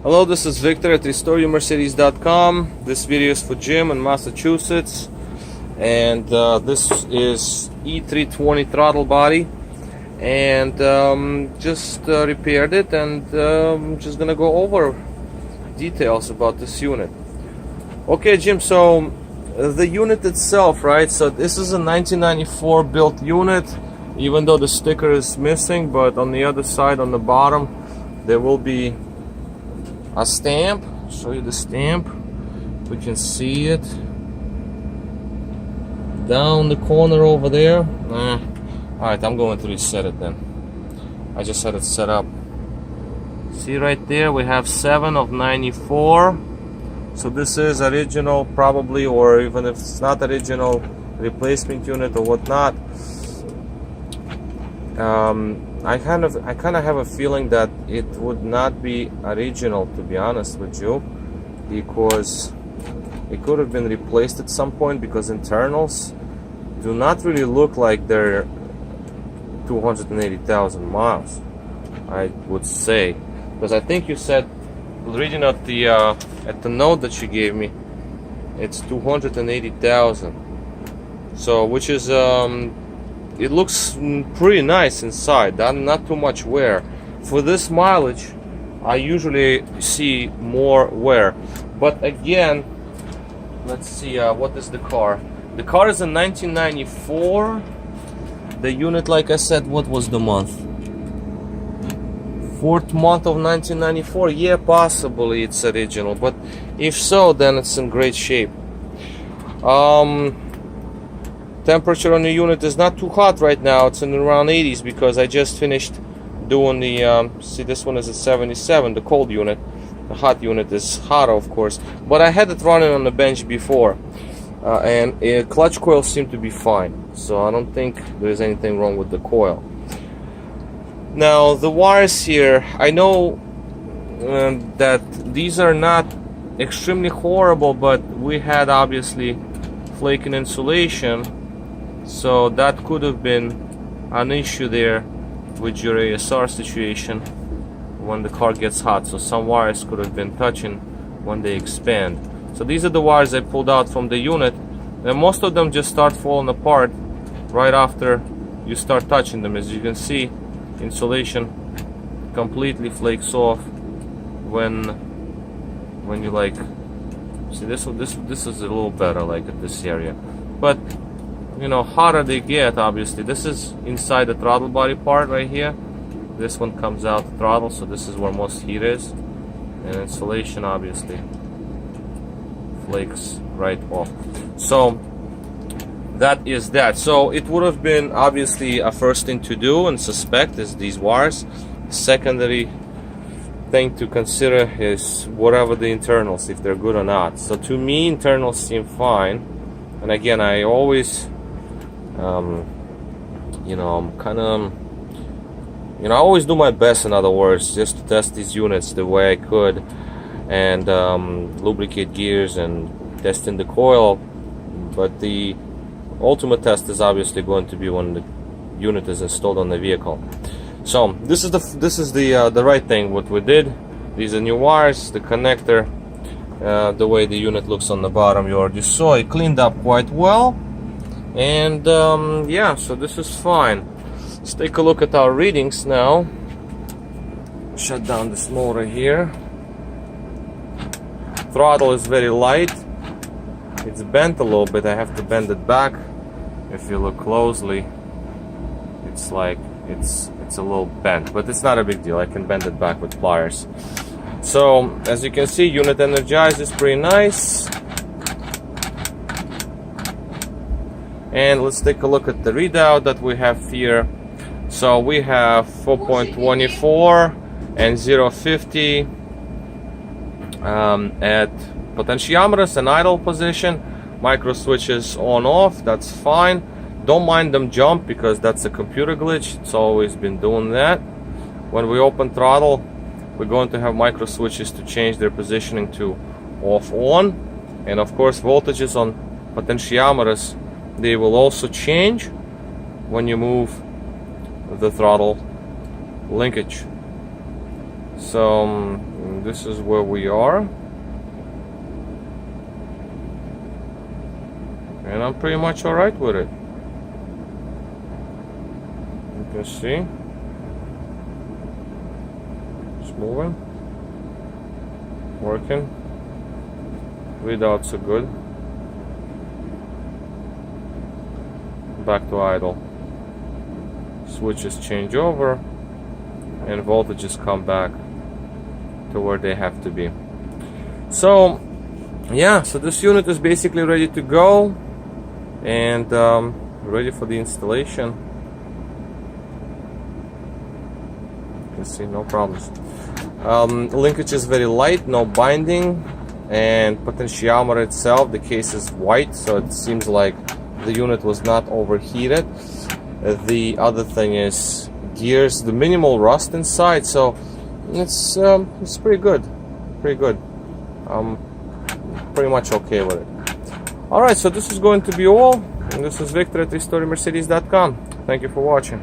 Hello, this is Victor at RestoreYourMercedes.com. This video is for Jim in Massachusetts, and this is E320 throttle body, and just repaired it, and just gonna go over details about this unit. Okay, Jim, so the unit itself, right? So this is a 1994 built unit, even though the sticker is missing, but on the other side, on the bottom, there will be a stamp. Show you the stamp. We can see it down the corner over there. Alright, I'm going to reset it then. I just had it set up. See right there, we have 7 of 94. So this is original probably, or even if it's not original, replacement unit or whatnot. I kind of have a feeling that it would not be original, to be honest with you, because it could have been replaced at some point, because internals do not really look like they're 280,000 miles, I would say, because I think you said, reading at the note that you gave me, it's 280,000. So which is it looks pretty nice inside, not too much wear. For this mileage, I usually see more wear. But again, let's see, what is the car? The car is a 1994. The unit, like I said, what was the month? 4th month of 1994. Yeah, possibly it's original, but if so, then it's in great shape. Temperature on the unit is not too hot right now. It's in around 80s because I just finished doing the see, this one is a 77, the cold unit. The hot unit is hotter, of course, but I had it running on the bench before, and clutch coil seemed to be fine, so I don't think there's anything wrong with the coil. Now the wires here, I know that these are not extremely horrible, but we had obviously flaking insulation. So that could have been an issue there with your ASR situation when the car gets hot. So some wires could have been touching when they expand. So these are the wires I pulled out from the unit, and most of them just start falling apart right after you start touching them. As you can see, insulation completely flakes off when you like. See, this is a little better, like at this area, but you know, hotter they get, obviously. This is inside the throttle body part right here. This one comes out the throttle, so this is where most heat is, and insulation obviously flakes right off. So that is that. So it would have been obviously a first thing to do and suspect is these wires. Secondary thing to consider is whatever the internals, if they're good or not. So to me, internals seem fine, and again, I always you know, I'm kind of, you know, I always do my best, in other words, just to test these units the way I could, and lubricate gears and test in the coil. But the ultimate test is obviously going to be when the unit is installed on the vehicle. So this is the right thing what we did. These are new wires, the connector, the way the unit looks on the bottom you already saw. It cleaned up quite well, and yeah, so this is fine. Let's take a look at our readings now. Shut down this motor here. Throttle is very light. It's bent a little bit. I have to bend it back. If you look closely, it's like it's a little bent, but it's not a big deal. I can bend it back with pliers. So as you can see, unit energized is pretty nice. And let's take a look at the readout that we have here. So we have 4.24 and 0.50 at potentiometers and idle position. Micro switches on off, that's fine. Don't mind them jump because that's a computer glitch. It's always been doing that. When we open throttle, we're going to have micro switches to change their positioning to off on, and of course voltages on potentiometers, they will also change when you move the throttle linkage. So this is where we are, and I'm pretty much alright with it. You can see it's moving, working. Readouts are good. Back to idle. Switches change over and voltages come back to where they have to be. So yeah, so this unit is basically ready to go and ready for the installation. You can see no problems. Linkage is very light, no binding, and potentiometer itself, the case is white, so it seems like the unit was not overheated. The other thing is gears, the minimal rust inside, so it's pretty good, I'm pretty much okay with it. Alright, so this is going to be all, and this is Victor at restoremercedes.com. Thank you for watching.